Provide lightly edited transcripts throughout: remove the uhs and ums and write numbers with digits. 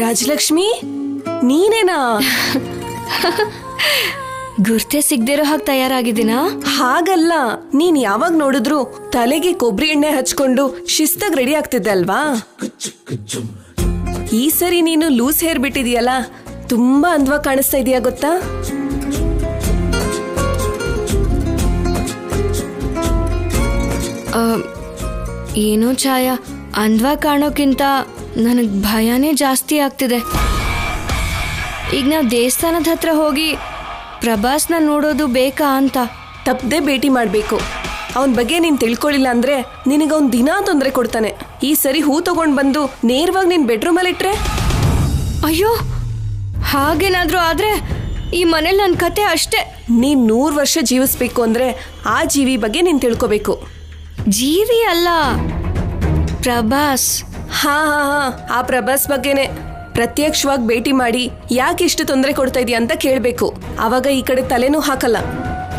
ರಾಜಲಕ್ಷ್ಮಿ, ನೀನೇನಾ? ಗುರ್ತೆ ಸಿಗ್ದಿರೋ ಹಾಗೆ ತಯಾರಾಗಿದ್ದೀನಾ? ಹಾಗಲ್ಲ, ನೀನ್ ಯಾವಾಗ ನೋಡಿದ್ರು ತಲೆಗೆ ಕೊಬ್ಬರಿ ಎಣ್ಣೆ ಹಚ್ಕೊಂಡು ಶಿಸ್ತಾಗಿ ರೆಡಿ ಆಗ್ತಿದ್ದೆ ಅಲ್ವಾ? ಈ ಸರಿ ನೀನು ಲೂಸ್ ಹೇರ್ ಬಿಟ್ಟಿದೀಯಲ್ಲ, ತುಂಬಾ ಅಂದವಾಗಿ ಕಾಣಿಸ್ತಾ ಇದೀಯಾ ಗೊತ್ತಾ? ಏನೋ ಛಾಯಾ, ಅಂದವಾಗಿ ಕಾಣೋಕ್ಕಿಂತ ನನಗೆ ಭಯನೇ ಜಾಸ್ತಿ ಆಗ್ತಿದೆ. ಈಗ ನಾವು ದೇವಸ್ಥಾನದ ಹತ್ರ ಹೋಗಿ ಪ್ರಭಾಸ್ನ ನೋಡೋದು ಬೇಕಾ ಅಂತ. ತಪ್ಪದೆ ಭೇಟಿ ಮಾಡ್ಬೇಕು. ಅವನ ಬಗ್ಗೆ ನೀನ್ ತಿಳ್ಕೊಳ್ಳಿಲ್ಲ ಅಂದ್ರೆ ನಿನಗ ಅವ್ನ್ ದಿನಾ ತೊಂದರೆ ಕೊಡ್ತಾನೆ. ಈ ಸರಿ ಹೂ ತಗೊಂಡ್ ಬಂದು ನೇರವಾಗಿ ನಿನ್ ಬೆಡ್ರೂಮ್ ಅಲ್ಲಿ ಇಟ್ರೆ? ಅಯ್ಯೋ, ಹಾಗೇನಾದ್ರೂ ಆದ್ರೆ ಈ ಮನೇಲಿ ನನ್ನ ಕತೆ ಅಷ್ಟೇ. ನೀನ್ 100 ವರ್ಷ ಜೀವಿಸ್ಬೇಕು ಅಂದ್ರೆ ಆ ಜೀವಿ ಬಗ್ಗೆ ನೀನ್ ತಿಳ್ಕೋಬೇಕು. ಜೀವಿ ಅಲ್ಲ, ಪ್ರಭಾಸ್. ಹಾ ಹಾ ಹಾ, ಆ ಪ್ರಭಾಸ್ ಬಗ್ಗೆನೆ. ಪ್ರತ್ಯಕ್ಷವಾಗಿ ಭೇಟಿ ಮಾಡಿ ಯಾಕೆ ಇಷ್ಟು ತೊಂದರೆ ಕೊಡ್ತಾ ಇದೀಯ ಅಂತ ಕೇಳ್ಬೇಕು. ಅವಾಗ ಈ ಕಡೆ ತಲೆನೂ ಹಾಕಲ್ಲ.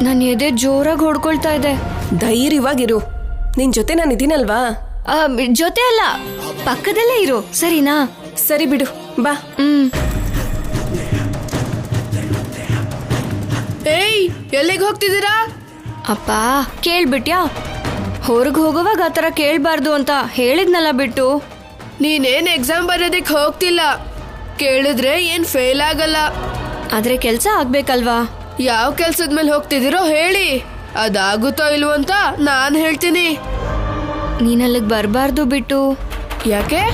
ನನ್ನ ಎದೆ ಜೋರಾಗಿ ಹೊಡ್ಕೊಳ್ತಾ ಇದೆ. ಧೈರ್ಯವಾಗಿರು, ನಿನ್ ಜೊತೆ ನಾನು ಇದೀನಲ್ವಾ? ಜೊತೆ ಅಲ್ಲ, ಪಕ್ಕದಲ್ಲೇ ಇರು, ಸರಿನಾ? ಸರಿ ಬಿಡು, ಬಾ. ಏಯ್, ಎಲ್ಲಿಗೆ ಹೋಗ್ತಿದ್ದೀರಾ? ಅಪ್ಪ, ಕೇಳ್ಬಿಟ್ಯಾ? ಹೊರಗೆ ಹೋಗುವಾಗ ಆ ಥರ ಕೇಳಬಾರ್ದು ಅಂತ ಹೇಳಿದ್ನಲ್ಲ ಬಿಟ್ಟು. ನೀನೇನ್ ಎಕ್ಸಾಮ್ ಬರೋದಕ್ಕೆ ಹೋಗ್ತಿಲ್ಲ. ಕೇಳಿದ್ರೆ ಏನ್ ಫೇಲ್ ಆಗಲ್ಲ. ಆದ್ರೆ ಕೆಲಸ ಆಗ್ಬೇಕಲ್ವಾ? ಯಾವ ಕೆಲ್ಸದ ಮೇಲೆ ಹೋಗ್ತಿದ್ದೀರೋ ಹೇಳಿ, ಅದಾಗುತ್ತೋ ಇಲ್ವೋ ಅಂತ ನಾನ್ ಹೇಳ್ತೀನಿ. ನೀನಲ್ಲಿಗೆ ಬರಬಾರ್ದು ಬಿಟ್ಟು. ಯಾಕೆ?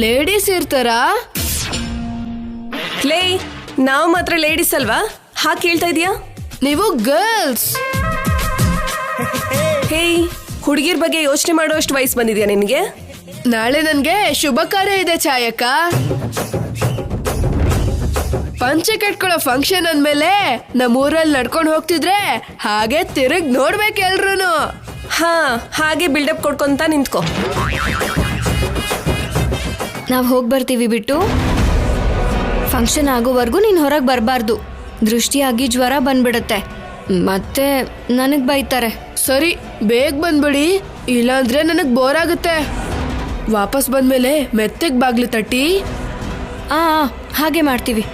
ಲೇಡೀಸ್ ಇರ್ತಾರಾ? ಲೇ, ನಾವು ಮಾತ್ರ ಲೇಡೀಸ್ ಅಲ್ವಾ? ಹಾಗೆ ಕೇಳ್ತಾ ಇದೀಯಾ? ನೀವು ಗರ್ಲ್ಸ್. ಹೇಯ್, ಹುಡುಗಿರ್ ಬಗ್ಗೆ ಯೋಚನೆ ಮಾಡುವಷ್ಟು ವಯಸ್ಸು ಬಂದಿದ್ಯಾ ನಿನಗೆ? ನಾಳೆ ನನ್ಗೆ ಶುಭ ಕಾರ್ಯ ಇದೆ ಛಾಯಕ್ಕ. ಪಂಚೆ ಕಟ್ಕೊಳ್ಳೋ ಫಂಕ್ಷನ್ ಅಂದ್ಮೇಲೆ ನಮ್ಮೂರಲ್ಲಿ ನಡ್ಕೊಂಡು ಹೋಗ್ತಿದ್ರೆ ಹಾಗೆ ತಿರುಗ್ ನೋಡ್ಬೇಕು ಎಲ್ರೂನು. ಹಾ, ಹಾಗೆ ಬಿಲ್ಡಪ್ ಕೊಡ್ಕೊಂತ ನಿಂತ್ಕೋ. ನಾವು ಹೋಗಿ ಬರ್ತೀವಿ ಬಿಟ್ಟು. ಫಂಕ್ಷನ್ ಆಗೋವರೆಗೂ ನೀನು ಹೊರಗೆ ಬರಬಾರ್ದು. ದೃಷ್ಟಿಯಾಗಿ ಜ್ವರ ಬಂದ್ಬಿಡುತ್ತೆ, ಮತ್ತೆ ನನಗೆ ಬೈತಾರೆ. ಸರಿ, ಬೇಗ ಬಂದ್ಬಿಡಿ, ಇಲ್ಲಾಂದ್ರೆ ನನಗ್ ಬೋರ್ ಆಗುತ್ತೆ. ವಾಪಸ್ ಬಂದ್ಮೇಲೆ ಮೆತ್ತಗ್ ಬಾಗ್ಲು ತಟ್ಟಿ. ಹಾಗೆ ಮಾಡ್ತೀವಿ.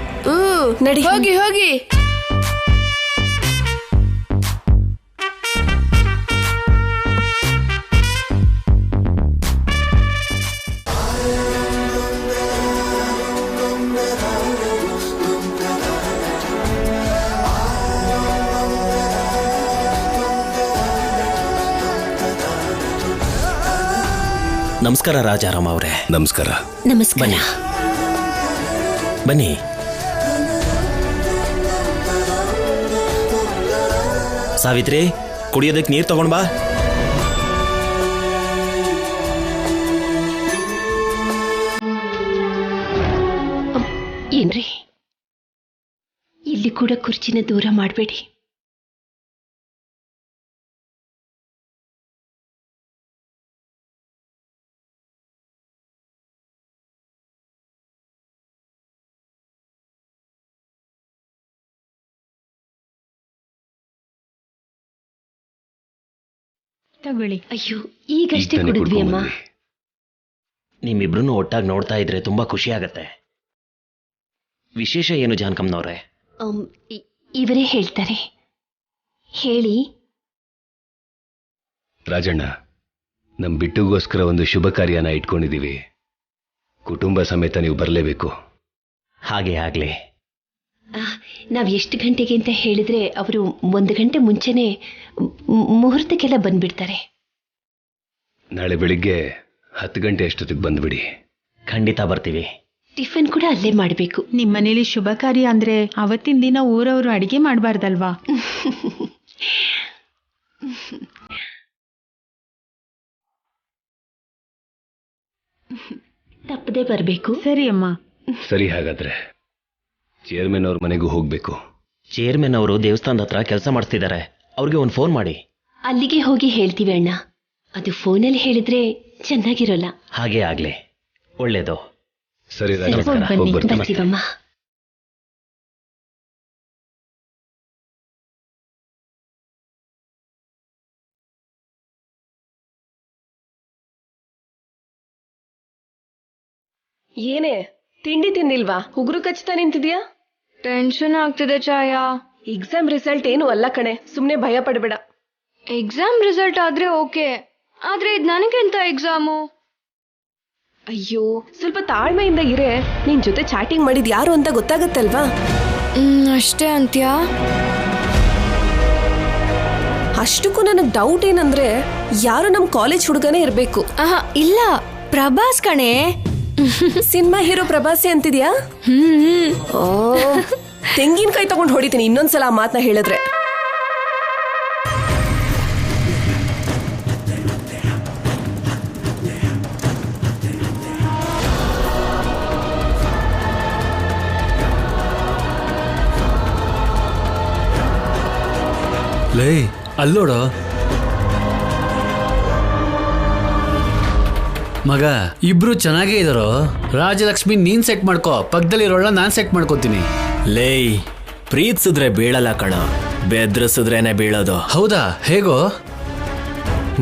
ನಡಿ, ಹೋಗಿ ಹೋಗಿ. ನಮಸ್ಕಾರ ರಾಜಾರಾಮ್ ಅವರೇ. ನಮಸ್ಕಾರ. ನಮಸ್ಕಾರ. ಬನ್ನಿ. ಸಾವಿತ್ರಿ, ಕುಡಿಯೋದಕ್ಕೆ ನೀರು ತಗೊಂಡ್ ಬಾ. ಏನ್ರಿ, ಇಲ್ಲಿ ಕೂಡ ಕುರ್ಚಿನ ದೂರ ಮಾಡಬೇಡಿ. ತಗೊಳ್ಳಿ. ಅಯ್ಯೋ, ಈಗಷ್ಟೇ ಕುಡಿದ್ವಿ ಅಮ್ಮ. ನಿಮ್ಮಿಬ್ರು ಒಟ್ಟಾಗಿ ನೋಡ್ತಾ ಇದ್ರೆ ತುಂಬಾ ಖುಷಿ ಆಗತ್ತೆ. ವಿಶೇಷ ಏನು ಜಾನ್ಕಮ್ನವ್ರೆ? ಇವರೇ ಹೇಳ್ತಾರೆ. ಹೇಳಿ. ರಾಜಣ್ಣ, ನಮ್ ಬಿಟ್ಟುಗೋಸ್ಕರ ಒಂದು ಶುಭ ಕಾರ್ಯನ ಇಟ್ಕೊಂಡಿದೀವಿ. ಕುಟುಂಬ ಸಮೇತ ನೀವು ಬರಲೇಬೇಕು. ಹಾಗೆ ಆಗ್ಲಿ. ನಾವ್ ಎಷ್ಟು ಗಂಟೆಗೆ ಅಂತ ಹೇಳಿದ್ರೆ ಅವರು 1 ಗಂಟೆ ಮುಂಚೆನೆ ಮುಹೂರ್ತಕ್ಕೆಲ್ಲ ಬಂದ್ಬಿಡ್ತಾರೆ. ನಾಳೆ ಬೆಳಿಗ್ಗೆ 10 ಗಂಟೆ ಅಷ್ಟೊತ್ತಿಗೆ ಬಂದ್ಬಿಡಿ. ಖಂಡಿತ ಬರ್ತೀವಿ. ಟಿಫನ್ ಕೂಡ ಅಲ್ಲೇ ಮಾಡಬೇಕು. ನಿಮ್ಮನೇಲಿ ಶುಭ ಕಾರ್ಯ ಅಂದ್ರೆ ಅವತ್ತಿನ ದಿನ ಊರವರು ಅಡಿಗೆ ಮಾಡಬಾರ್ದಲ್ವಾ? ತಪ್ಪದೆ ಬರಬೇಕು. ಸರಿ ಅಮ್ಮ. ಸರಿ, ಹಾಗಾದ್ರೆ ಚೇರ್ಮನ್ ಅವ್ರ ಮನೆಗೂ ಹೋಗ್ಬೇಕು. ಚೇರ್ಮನ್ ಅವರು ದೇವಸ್ಥಾನದ ಹತ್ರ ಕೆಲಸ ಮಾಡಿಸ್ತಿದ್ದಾರೆ, ಅವ್ರಿಗೆ ಒಂದು ಫೋನ್ ಮಾಡಿ. ಅಲ್ಲಿಗೆ ಹೋಗಿ ಹೇಳ್ತೀವಿ ಅಣ್ಣ. ಅದು ಫೋನಲ್ಲಿ ಹೇಳಿದ್ರೆ ಚೆನ್ನಾಗಿರೋಲ್ಲ. ಹಾಗೆ ಆಗ್ಲಿ, ಒಳ್ಳೇದು. ಸರಿ, ಬರ್ತೀವಮ್ಮ. ಏನೇ ತಿಂಡಿ ತಿಂದಿಲ್ವಾ? ಉಗುರು ಕಚ್ತಾ ನಿಂತಿದ್ಯಾ? ಟೆನ್ಷನ್ ಆಗ್ತಿದೆ ಛಾಯಾ. ಎಕ್ಸಾಮ್ ರಿಸಲ್ಟ್ ಏನು ಅಲ್ಲ ಕಣೆ, ಸುಮ್ನೆ ಭಯ ಪಡಬೇಡ. ಎಕ್ಸಾಮ್ ರಿಸಲ್ಟ್ ಆದ್ರೆ ಓಕೆ, ಆದ್ರೆ ಇದು ನನಗೆಂತ ಎಕ್ಸಾಮು? ಅಯ್ಯೋ, ಸ್ವಲ್ಪ ತಾಳ್ಮೆಯಿಂದ ಇರೇ. ನಿನ್ ಜೊತೆ ಚಾಟಿಂಗ್ ಮಾಡಿದ್ ಯಾರು ಅಂತ ಗೊತ್ತಾಗತ್ತಲ್ವಾ? ಅಷ್ಟೇ ಅಂತ್ಯಾ? ಅಷ್ಟಕ್ಕೂ ನನಗ್ ಡೌಟ್ ಏನಂದ್ರೆ ಯಾರು ನಮ್ ಕಾಲೇಜ್ ಹುಡುಗನೇ ಇರ್ಬೇಕು. ಇಲ್ಲ, ಪ್ರಭಾಸ್ ಕಣೆ. Cinema hero ಪ್ರಭಾಸೆ ಅಂತಿದ್ಯಾ? ಓ, ತೆಂಗಿನಕಾಯಿ ತಗೊಂಡು ಹೊಡಿತೀನಿ ಇನ್ನೊಂದ್ಸಲ ಆ ಮಾತನ್ನ ಹೇಳಿದ್ರೆ. ಲೇ ಅಲ್ಲೋಡ ಮಗ, ಇಬ್ರು ಚೆನ್ನಾಗೇ ಇದಾರೋ. ರಾಜಲಕ್ಷ್ಮಿ ನೀನ್ ಸೆಟ್ ಮಾಡ್ಕೋ, ಪಕ್ಕದಲ್ಲಿರೋಳ ನಾನ್ ಸೆಟ್ ಮಾಡ್ಕೋತೀನಿ. ಲೇ, ಪ್ರೀತಿಸಿದ್ರೆ ಬೀಳಲ್ಲ ಕಣ, ಬೆದ್ರಿಸಿದ್ರೇನೆ ಬೀಳೋದು. ಹೌದಾ? ಹೇಗೋ?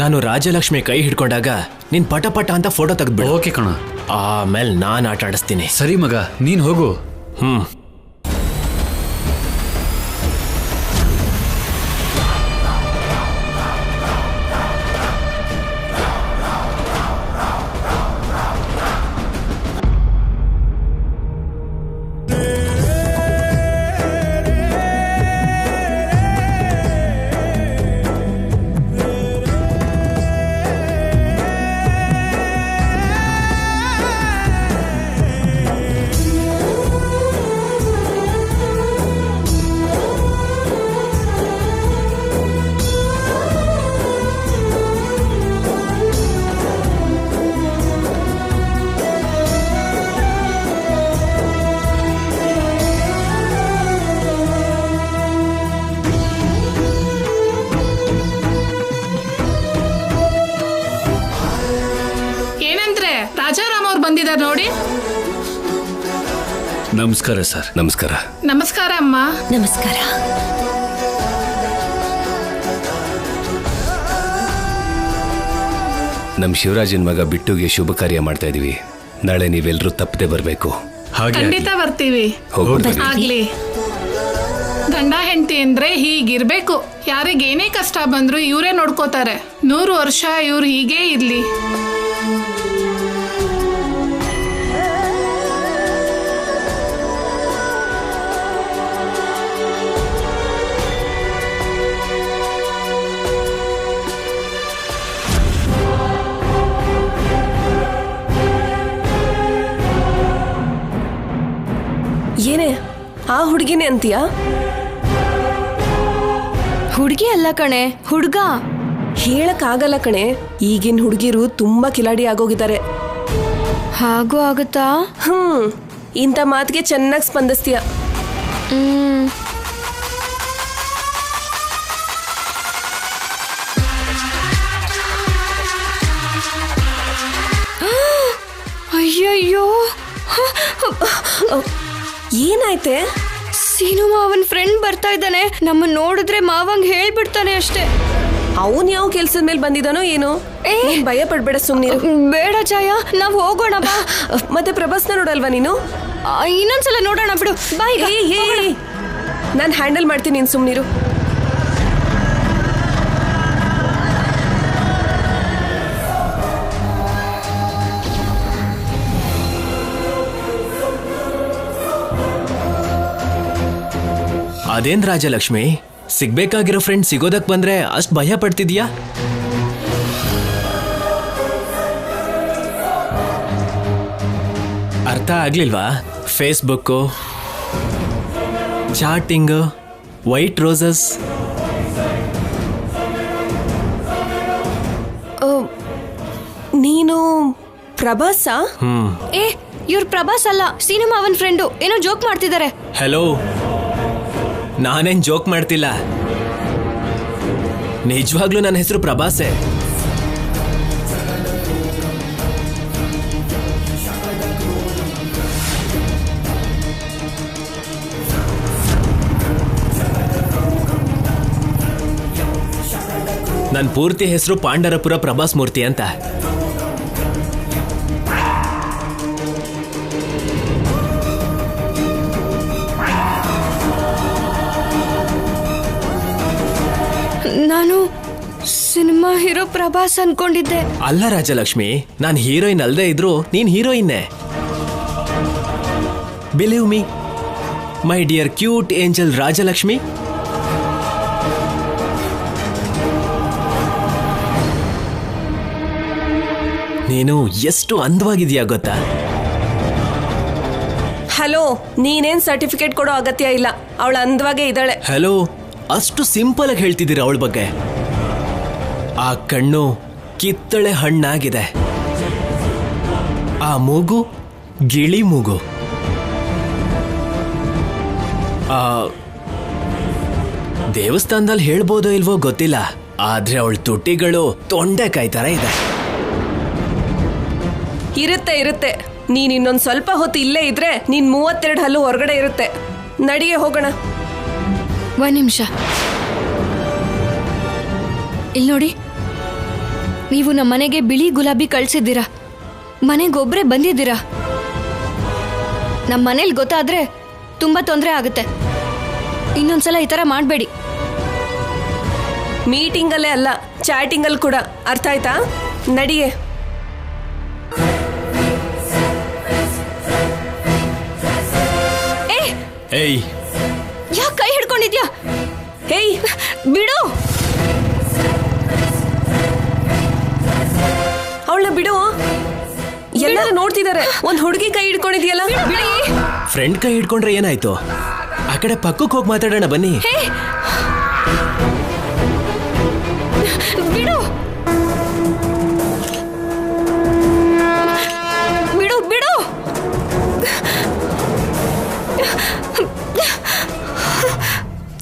ನಾನು ರಾಜಲಕ್ಷ್ಮಿ ಕೈ ಹಿಡ್ಕೊಂಡಾಗ ನೀನ್ ಪಟ ಪಟ ಅಂತ ಫೋಟೋ ತೆಗೆದ್ಬಿಡು. ಓಕೆ ಕಣ. ಆಮೇಲೆ ನಾನ್ ಆಟ ಆಡಿಸ್ತೀನಿ. ಸರಿ ಮಗ, ನೀನ್ ಹೋಗು. ಬಂದಿದ್ದಾರೆ ನೋಡಿ. ನಮಸ್ಕಾರ ಸರ್. ನಮಸ್ಕಾರ. ನಮಸ್ಕಾರ ಅಮ್ಮ. ನಮಸ್ಕಾರ. ನಮ್ ಶಿವರಾಜನ್ ಮಗ ಬಿಟ್ಟುಗೆ ಶುಭ ಕಾರ್ಯ ಮಾಡ್ತಾ ಇದೀವಿ. ನಾಳೆ ನೀವೆಲ್ಲರೂ ತಪ್ಪದೆ ಬರ್ಬೇಕು. ಖಂಡಿತ ಬರ್ತೀವಿ. ಆಗ್ಲಿ. ಗಂಡ ಹೆಂಡತಿ ಅಂದ್ರೆ ಹೀಗಿರ್ಬೇಕು. ಯಾರಿಗೇನೇ ಕಷ್ಟ ಬಂದ್ರು ಇವರೇ ನೋಡ್ಕೋತಾರೆ. 100 ವರ್ಷ ಇವ್ರು ಹೀಗೇ ಇರ್ಲಿ. ಏನೇ ಆ ಹುಡುಗಿನೇ ಅಂತೀಯಾ? ಹುಡುಗಿ ಅಲ್ಲ ಕಣೆ, ಹುಡುಗ. ಹೇಳಕ್ ಆಗಲ್ಲ ಕಣೆ, ಈಗಿನ ಹುಡುಗಿರು ತುಂಬಾ ಕಿಲಾಡಿ ಆಗೋಗಿದ್ದಾರೆ. ಹಾಗೂ ಆಗುತ್ತಾ? ಇಂಥ ಮಾತಿಗೆ ಚೆನ್ನಾಗಿ ಸ್ಪಂದಿಸ್ತೀಯ. ಅಯ್ಯಯ್ಯೋ, ಏನಾಯ್ತೆ? ಸೀನು ಮಾವನ್ ಫ್ರೆಂಡ್ ಬರ್ತಾ ಇದ್ದಾನೆ. ನಮ್ಮ ನೋಡಿದ್ರೆ ಮಾವಂಗ್ ಹೇಳ್ಬಿಡ್ತಾನೆ ಅಷ್ಟೇ. ಅವನ್ ಯಾವ ಕೆಲ್ಸದ ಮೇಲೆ ಬಂದಿದ್ದಾನೋ ಏನೋ. ಭಯ ಪಡ್ಬೇಡ, ಸುಮ್ನಿರು. ಬೇಡ ಛಾಯ, ನಾವ್ ಹೋಗೋಣ ಬಾ. ಮತ್ತೆ ಪ್ರಭಾಸ್ನ ನೋಡಲ್ವಾ ನೀನು? ಇನ್ನೊಂದ್ಸಲ ನೋಡೋಣ ಬಿಡು. ಬಾಯ್. ನಾನು ಹ್ಯಾಂಡಲ್ ಮಾಡ್ತೀನಿ, ನೀನ್ ಸುಮ್ನಿರು. ಅದೇನ್ ರಾಜಲಕ್ಷ್ಮಿ, ಸಿಗ್ಬೇಕಾಗಿರೋ ಫ್ರೆಂಡ್ ಸಿಗೋದಕ್ ಬಂದ್ರೆ ಅಷ್ಟ್ ಭಯ ಪಡ್ತಿದ್ಯಾ? ಅರ್ಥ ಆಗ್ಲಿಲ್ವಾ? ಫೇಸ್ಬುಕ್ಕು, ಚಾಟಿಂಗ್, ವೈಟ್ ರೋಸಸ್. ನೀನು ಪ್ರಭಾಸ? ಇವ್ರ ಪ್ರಭಾಸ್ ಅಲ್ಲ, ಸೀನು ಮಾವನ್ ಫ್ರೆಂಡು. ಏನೋ ಜೋಕ್ ಮಾಡ್ತಿದ್ದಾರೆ. ಹಲೋ, ನಾನೇನ್ ಜೋಕ್ ಮಾಡ್ತಿಲ್ಲ. ನಿಜವಾಗ್ಲೂ ನನ್ನ ಹೆಸರು ಪ್ರಭಾಸೆ. ನನ್ನ ಪೂರ್ತಿ ಹೆಸರು ಪಾಂಡರಪುರ ಪ್ರಭಾಸ್ ಮೂರ್ತಿ ಅಂತ. ಹೀರೋ ಪ್ರಭಾಸ್ ಅನ್ಕೊಂಡಿದ್ದೆ. ಅಲ್ಲ ರಾಜಲಕ್ಷ್ಮಿ, ನಾನು ಹೀರೋಯಿನ್ ಅಲ್ಲದೆ ಇದ್ರು ನೀನ್ ಹೀರೋಯಿನ್ನೇ. Believe me my dear cute angel Rajalakshmi. ನೀನು ಎಷ್ಟು ಅಂದವಾಗಿದೆಯಾ ಗೊತ್ತಾ? ಹಲೋ, ನೀನೇನ್ ಸರ್ಟಿಫಿಕೇಟ್ ಕೊಡೋ ಅಗತ್ಯ ಇಲ್ಲ, ಅವಳ ಅಂದವಾಗೇ ಇದ್ದಾಳೆ. ಹಲೋ, ಅಷ್ಟು ಸಿಂಪಲ್ ಆಗಿ ಹೇಳ್ತಿದ್ದೀರಾ ಅವಳ ಬಗ್ಗೆ? ಆ ಕಣ್ಣು ಕಿತ್ತಳೆ ಹಣ್ಣಾಗಿದೆ, ಆ ಮೂಗು ಗಿಳಿ ಮೂಗು, ಆ ದೇವಸ್ಥಾನದಲ್ಲಿ ಹೇಳ್ಬೋದೋ ಇಲ್ವೋ ಗೊತ್ತಿಲ್ಲ, ಆದ್ರೆ ಅವಳ ತುಟಿಗಳು ತೊಂಡೆಕಾಯಿ ತರ ಇದೆ. ಇರುತ್ತೆ. ನೀನ್ ಇನ್ನೊಂದ್ ಸ್ವಲ್ಪ ಹೊತ್ತು ಇಲ್ಲೇ ಇದ್ರೆ ನೀನ್ 32 ಹಲ್ಲು ಹೊರಗಡೆ ಇರುತ್ತೆ. ನಡಿಗೆ ಹೋಗೋಣ. ಒಂದ್ ನಿಮಿಷ ಇಲ್ಲಿ ನೋಡಿ, ನೀವು ನಮ್ಮ ಮನೆಗೆ ಬಿಳಿ ಗುಲಾಬಿ ಕಳ್ಸಿದ್ದೀರಾ, ಮನೆಗೊಬ್ರೆ ಬಂದಿದ್ದೀರಾ. ನಮ್ಮ ಮನೇಲಿ ಗೊತ್ತಾದ್ರೆ ತುಂಬಾ ತೊಂದರೆ ಆಗುತ್ತೆ. ಇನ್ನೊಂದ್ಸಲ ಈ ತರ ಮಾಡಬೇಡಿ. ಮೀಟಿಂಗಲ್ಲೇ ಅಲ್ಲ, ಚಾಟಿಂಗಲ್ಲಿ ಕೂಡ. ಅರ್ಥ ಆಯ್ತಾ? ನಡಿಗೆ. ಏಯ್, ಯಾಕೆ ಕೈ ಹಿಡ್ಕೊಂಡಿದ್ಯಾ? ಹೇಯ್, ಬಿಡು. ಅವಳನ್ನ ಬಿಡು. ಎಲ್ಲರೂ ನೋಡ್ತಿದ್ದಾರೆ. ಒಂದ್ ಹುಡುಗಿ ಕೈ ಹಿಡ್ಕೊಂಡಿದ್ಯಲ್ಲ. ಫ್ರೆಂಡ್ ಕೈ ಹಿಡ್ಕೊಂಡ್ರೆ ಏನಾಯ್ತು? ಆ ಕಡೆ ಪಕ್ಕಕ್ಕೆ ಹೋಗಿ ಮಾತಾಡೋಣ ಬನ್ನಿ. ಬಿಡು ಬಿಡು ಬಿಡು.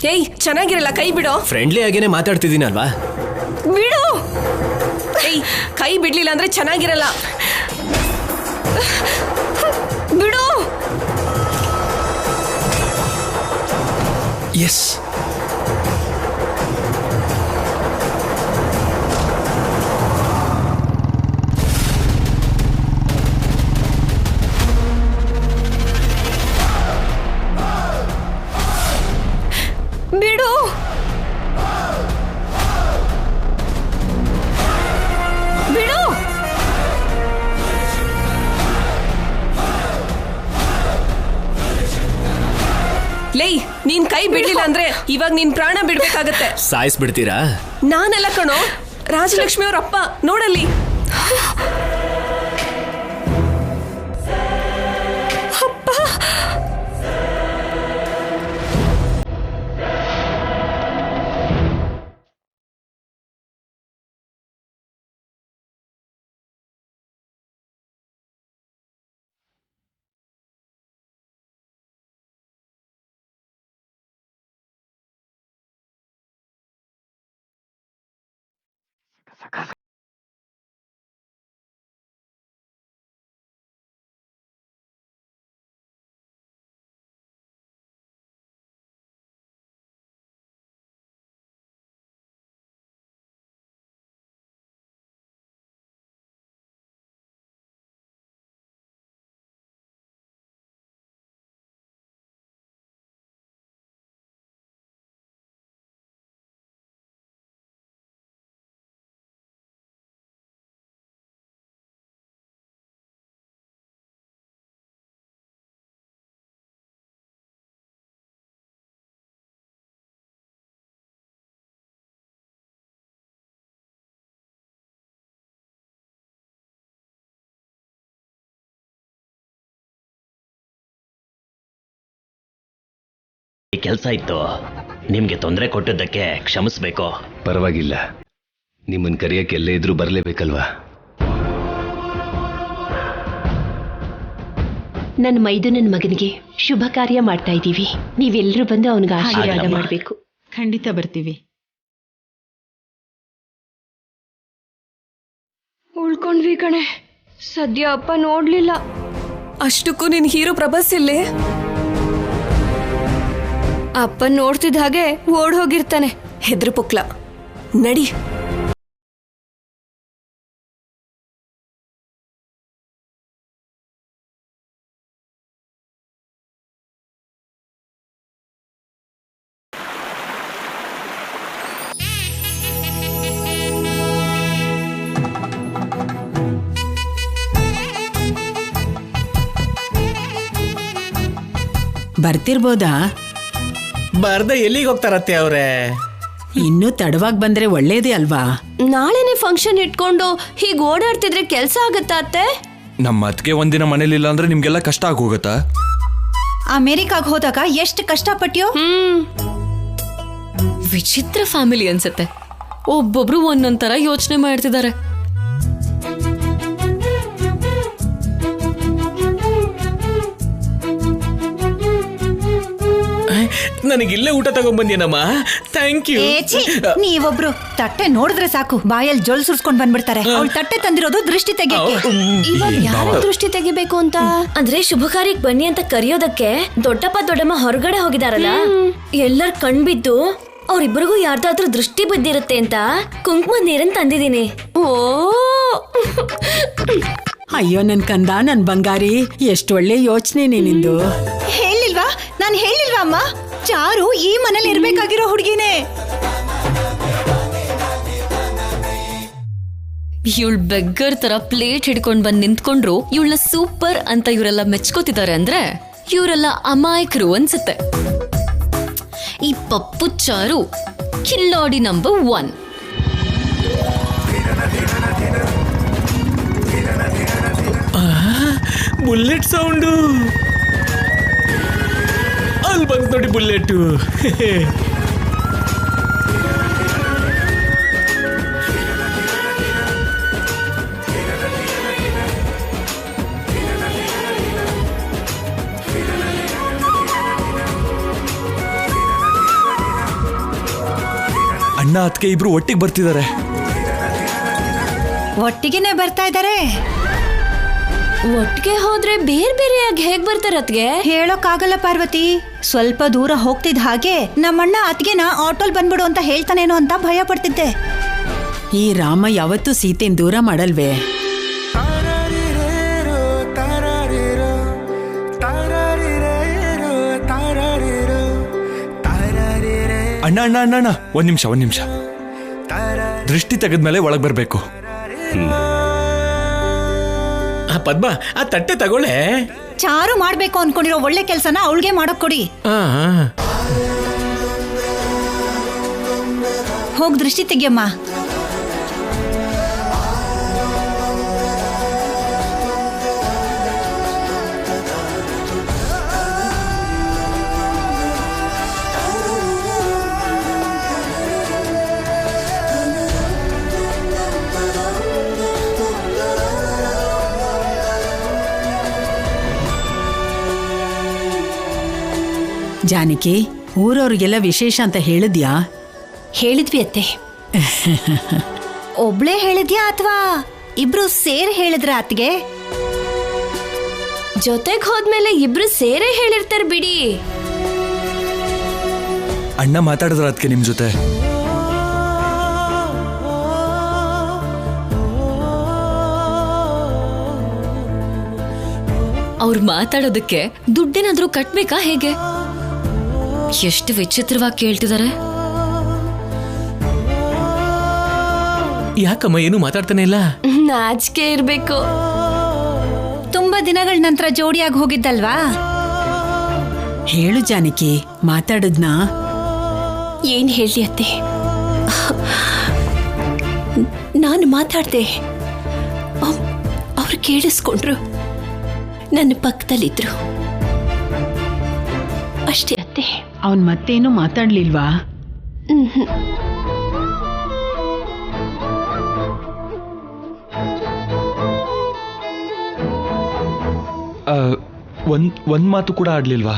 ಹೇಯ್, ಚೆನ್ನಾಗಿರಲ್ಲ, ಕೈ ಬಿಡು. ಫ್ರೆಂಡ್ಲಿ ಆಗೇನೆ ಮಾತಾಡ್ತಿದ್ದೀನಲ್ವಾ? ಬಿಡು. ಏಯ್, ಕೈ ಬಿಡ್ಲಿಲ್ಲ ಅಂದ್ರೆ ಚೆನ್ನಾಗಿರಲ್ಲ. ಬಿಡು. ಎಸ್. ಬಿಡು. ಬಿಡು. ಲೇ, ನೀನ್ ಕೈ ಬಿಡ್ಲಿಲ್ಲ ಅಂದ್ರೆ ಇವಾಗ ನೀನ್ ಪ್ರಾಣ ಬಿಡ್ಬೇಕಾಗತ್ತೆ. ಸಾಯಿಸ್ಬಿಡ್ತೀರಾ? ನಾನೆಲ್ಲ ಕಣೋ, ರಾಜಲಕ್ಷ್ಮಿ ಅವ್ರ ಅಪ್ಪ. ನೋಡಲ್ಲಿ. ಕೆಲಸ ಇತ್ತು, ನಿಮ್ಗೆ ತೊಂದರೆ ಕೊಟ್ಟದ್ದಕ್ಕೆ ಕ್ಷಮಿಸ್ಬೇಕು. ಪರವಾಗಿಲ್ಲ, ನಿಮ್ಮನ್ನ ಕರೆಯಕ್ಕೆ ಎಲ್ಲೇ ಇದ್ರೂ ಬರಲೇಬೇಕಲ್ವಾ? ನನ್ನ ಮೈದುನನ್ ಮಗನಿಗೆ ಶುಭ ಕಾರ್ಯ ಮಾಡ್ತಾ ಇದ್ದೀವಿ. ನೀವೆಲ್ಲರೂ ಬಂದು ಅವನಿಗೆ ಆಶೀರ್ವಾದ ಮಾಡಬೇಕು. ಖಂಡಿತ ಬರ್ತೀವಿ. ಉಳ್ಕೊಂಡ್ವಿ ಕಣೆ. ಸದ್ಯ ಅಪ್ಪ ನೋಡ್ಲಿಲ್ಲ. ಅಷ್ಟಕ್ಕೂ ನಿನ್ ಹೀರೋ ಪ್ರಭಾಸ್ ಇಲ್ಲೇ? ಅಪ್ಪ ನೋಡ್ತಿದ್ದ ಹಾಗೆ ಓಡ್ ಹೋಗಿರ್ತಾನೆ. ಹೆದ್ರು ಪುಕ್ಲ. ನಡಿ. ಬರ್ತಿರ್ಬೋದಾ? ಬರ್ದೆ ಎಲ್ಲಿಗೆ ಹೋಗ್ತಾರತ್ತೆ ಅವ್ರೆ? ಇನ್ನೂ ತಡವಾಗಿ ಬಂದ್ರೆ ಒಳ್ಳೇದೇ ಅಲ್ವಾ? ನಾಳೆನೆ ಫಂಕ್ಷನ್ ಇಟ್ಕೊಂಡು ಹೀಗೆ ಓಡಾಡ್ತಿದ್ರೆ ಕೆಲ್ಸ ಆಗತ್ತಾ ಅತ್ತೆ? ನಮ್ಮ ಅತ್ತಿಗೆ ಒಂದಿನ ಮನೇಲಿಲ್ಲ ಅಂದ್ರೆ ನಿಮ್ಗೆಲ್ಲ ಕಷ್ಟ ಆಗೋಗತ್ತಾ? ಅಮೆರಿಕಾಗ್ ಹೋದಾಗ ಎಷ್ಟು ಕಷ್ಟಪಟ್ಯೋ. ವಿಚಿತ್ರ ಫ್ಯಾಮಿಲಿ ಅನ್ಸತ್ತೆ. ಒಬ್ಬೊಬ್ರು ಒಂದೊಂದ್ ತರ ಯೋಚನೆ ಮಾಡ್ತಿದ್ದಾರೆ. ನನಗಿಲ್ಲೇ ಊಟ ತಗೊಂಡ್ಬಂದೇನಮ್ಮ. Thank you. ನೀವೊಬ್ರು ತಟ್ಟೆ ನೋಡಿದ್ರೆ ಸಾಕು ಬಾಯಲ್ಲಿ ಜೊಲ್ ಸುರ್ಸ್ಕೊಂಡ್ ಬಂದ್ಬಿಡ್ತಾರೆ. ಅವ್ಳು ತಟ್ಟೆ ತಂದಿರೋದು ದೃಷ್ಟಿ ತೆಗಿಯಕ್ಕೆ. ಇವಾಗ ಯಾರ ದೃಷ್ಟಿ ತೆಗಿಬೇಕು ಅಂತ? ಅಂದ್ರೆ ಶುಭ ಕಾರ್ಯಕ್ಕೆ ಬನ್ನಿ ಅಂತ ಕರೆಯೋದಕ್ಕೆ ದೊಡ್ಡಪ್ಪ ದೊಡ್ಡಮ್ಮ ಹೊರಗಡೆ ಹೋಗಿದಾರಲ್ಲ, ಎಲ್ಲರ ಕಣ್ಬಿದ್ದು ಅವ್ರಿಬ್ರಿಗೂ ಯಾರ್ದಾದ್ರೂ ದೃಷ್ಟಿ ಬಿದ್ದಿರುತ್ತೆ ಅಂತ ಕುಂಕುಮ ನೀರನ್ ತಂದಿದ್ದೀನಿ. ಓ ಅಯ್ಯೋ ನನ್ ಕಂದ, ನನ್ ಬಂಗಾರಿ, ಎಷ್ಟು ಒಳ್ಳೆ ಯೋಚನೆ ನಿಂದು. ಹೇಳಿಲ್ವಾ? ನಾನು ಹೇಳಿಲ್ವಾ ಅಮ್ಮ? ಚಾರು ಈ ಮನೇಲಿ ಇರ್ಬೇಕಾಗಿರೋ ಹುಡುಗಿನೇ. ಇವಳು ಬೆಗ್ಗರ್ ತರ ಪ್ಲೇಟ್ ಹಿಡ್ಕೊಂಡ್ ಬಂದ್ ನಿಂತ್ಕೊಂಡ್ರು ಇವಳನ್ನ ಸೂಪರ್ ಅಂತ ಇವರೆಲ್ಲ ಮೆಚ್ಕೋತಿದ್ದಾರೆ ಅಂದ್ರೆ ಇವರೆಲ್ಲ ಅಮಾಯಕರು ಅನ್ಸುತ್ತೆ. ಈ ಪಪ್ಪು ಚಾರು ಕಿಲ್ಲಾಡಿ ನಂಬರ್ 1. ಬುಲೆಟ್ ಸೌಂಡು ಅಲ್ಲಿ ಬಂತು ನೋಡಿ, ಬುಲೆಟ್. ಅಣ್ಣ ಅತ್ತಿಗೆ ಇಬ್ರು ಒಟ್ಟಿಗೆ ಬರ್ತಿದ್ದಾರೆ. ಒಟ್ಟಿಗೆನೆ ಬರ್ತಾ ಇದ್ದಾರೆ. ಒಟ್ಟಿಗೆ ಹೋದ್ರೆ ಬೇರೆ ಬೇರೆಯಾಗಿ ಹೇಗ್ ಬರ್ತಾರ ಅತ್ಗೆ? ಹೇಳೋಕ್ಕಾಗಲ್ಲ ಪಾರ್ವತಿ. ಸ್ವಲ್ಪ ದೂರ ಹೋಗ್ತಿದ್ದ ಹಾಗೆ ನಮ್ಮಣ್ಣ ಅತ್ಗೆನ ಆಟೋಲ್ ಬಂದ್ಬಿಡು ಅಂತ ಹೇಳ್ತಾನೇನೋ ಅಂತ ಭಯ ಪಡ್ತಿದ್ದೆ. ಈ ರಾಮ ಯಾವತ್ತೂ ಸೀತೆನ್ ದೂರ ಮಾಡಲ್ವೇ? ಅಣ್ಣ ಅಣ್ಣ ಅಣ್ಣ ಅಣ್ಣ ಒಂದ್ ನಿಮಿಷ. ದೃಷ್ಟಿ ತೆಗೆದ್ಮೇಲೆ ಒಳಗ್ ಬರ್ಬೇಕು. ಪದ್ಮ, ಆ ತಟ್ಟೆ ತಗೊಳ್ಳೆ. ಚಾರು ಮಾಡ್ಬೇಕು ಅನ್ಕೊಂಡಿರೋ ಒಳ್ಳೆ ಕೆಲ್ಸನ ಅವಳಿಗೆ ಮಾಡೋಕ್ ಕೊಡಿ. ಹೋಗ್ ದೃಷ್ಟಿ ತೆಗಿಯಮ್ಮ. ಜಾನಕಿ, ಊರವ್ರಿಗೆಲ್ಲ ವಿಶೇಷ ಅಂತ ಹೇಳಿದ್ಯಾ? ಹೇಳಿದ್ವಿ ಅತ್ತೆ. ಒಬ್ಳೇ ಹೇಳಿದ್ಯಾ ಅಥವಾ ಇಬ್ರು ಸೇರ್ ಹೇಳಿದ್ರ ಅತ್ಗೆ? ಜೊತೆಗ್ ಹೋದ್ಮೇಲೆ ಇಬ್ರು ಸೇರೇ ಹೇಳಿರ್ತಾರೆ ಬಿಡಿ. ಅಣ್ಣ ಮಾತಾಡಿದ್ರ ಅದಕ್ಕೆ ನಿಮ್ ಜೊತೆ? ಅವ್ರು ಮಾತಾಡೋದಕ್ಕೆ ದುಡ್ಡೇನಾದ್ರೂ ಕಟ್ಬೇಕಾ ಹೇಗೆ? ಎಷ್ಟು ವಿಚಿತ್ರವಾಗಿ ಕೇಳ್ತಿದ್ದಾರೆ. ಯಾಕಮ್ಮ ಏನು ಮಾತಾಡ್ತಾನೆ ಇಲ್ಲ? ನಾಚಿಕೆ ಇರ್ಬೇಕು. ತುಂಬಾ ದಿನಗಳ ನಂತರ ಜೋಡಿಯಾಗಿ ಹೋಗಿದ್ದಲ್ವಾ? ಹೇಳು ಜಾನಕಿ, ಮಾತಾಡದ್ನಾ? ಏನ್ ಹೇಳಿ ಅತ್ತೆ, ನಾನು ಮಾತಾಡ್ದೆ, ಅವ್ರು ಕೇಳಿಸ್ಕೊಂಡ್ರು, ನನ್ನ ಪಕ್ಕದಲ್ಲಿದ್ರು ಅಷ್ಟೇ ಅತ್ತೆ. ಅವನ್ ಮತ್ತೇನು ಮಾತಾಡ್ಲಿಲ್ವಾ? ಒಂದ್ ಮಾತು ಕೂಡ ಆಡ್ಲಿಲ್ವಾ?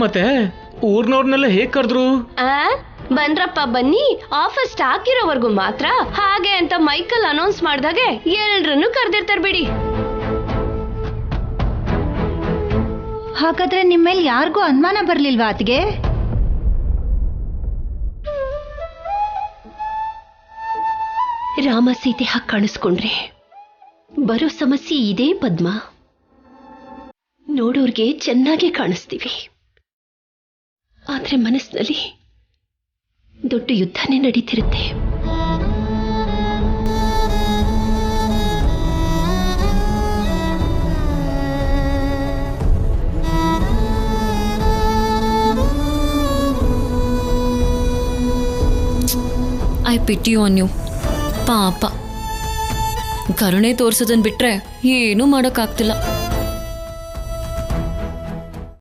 ಮತ್ತೆ ಊರ್ನವ್ರನ್ನೆಲ್ಲ ಹೇಗ್ ಕರೆದ್ರು? ಬಂದ್ರಪ್ಪ ಬನ್ನಿ, ಆಫರ್ ಸ್ಟಾಕ್ ಇರೋವರೆಗೂ ಮಾತ್ರ ಹಾಗೆ ಅಂತ ಮೈಕಲ್ ಅನೌನ್ಸ್ ಮಾಡ್ದಾಗೆ ಎಲ್ರನ್ನೂ ಕರೆದಿರ್ತಾರೆ ಬಿಡಿ. ಹಾಗಾದ್ರೆ ನಿಮ್ಮೇಲೆ ಯಾರಿಗೂ ಅನುಮಾನ ಬರ್ಲಿಲ್ವಾ ಅತ್ಗೆ? ರಾಮ ಸೀತೆ ಹಾಗೆ ಕಾಣಿಸ್ಕೊಂಡ್ರೆ ಬರೋ ಸಮಸ್ಯೆ ಇದೇ ಪದ್ಮ. ನೋಡೋರ್ಗೆ ಚೆನ್ನಾಗಿ ಕಾಣಿಸ್ತೀವಿ, ಆದ್ರೆ ಮನಸ್ಸಿನಲ್ಲಿ ದೊಡ್ಡ ಯುದ್ಧನೇ ನಡೀತಿರುತ್ತೆ. I pity on you. ಪಾಪ ಕರುಣೆ ತೋರ್ಸೋದನ್ ಬಿಟ್ರೆ ಏನೂ ಮಾಡೋಕ್ಕಾಗ್ತಿಲ್ಲ.